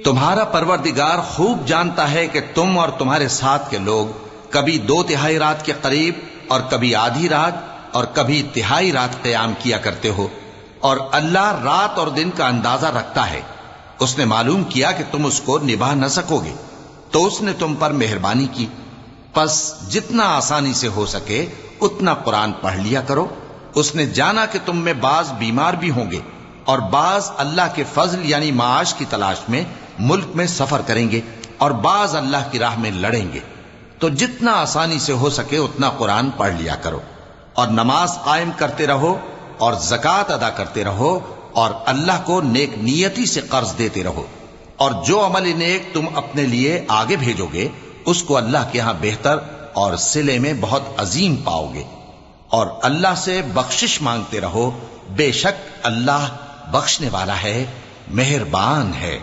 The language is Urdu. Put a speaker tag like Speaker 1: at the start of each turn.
Speaker 1: تمہارا پروردگار خوب جانتا ہے کہ تم اور تمہارے ساتھ کے لوگ کبھی 2/3 رات کے قریب اور کبھی آدھی رات اور کبھی تہائی رات قیام کیا کرتے ہو، اور اللہ رات اور دن کا اندازہ رکھتا ہے۔ اس نے معلوم کیا کہ تم اس کو نبھا نہ سکو گے تو اس نے تم پر مہربانی کی، پس جتنا آسانی سے ہو سکے اتنا قرآن پڑھ لیا کرو۔ اس نے جانا کہ تم میں بعض بیمار بھی ہوں گے اور بعض اللہ کے فضل یعنی معاش کی تلاش میں ملک میں سفر کریں گے اور بعض اللہ کی راہ میں لڑیں گے، تو جتنا آسانی سے ہو سکے اتنا قرآن پڑھ لیا کرو، اور نماز قائم کرتے رہو اور زکوٰۃ ادا کرتے رہو اور اللہ کو نیک نیتی سے قرض دیتے رہو، اور جو عمل نیک تم اپنے لیے آگے بھیجو گے اس کو اللہ کے ہاں بہتر اور صلے میں بہت عظیم پاؤ گے، اور اللہ سے بخشش مانگتے رہو، بے شک اللہ بخشنے والا ہے، مہربان ہے۔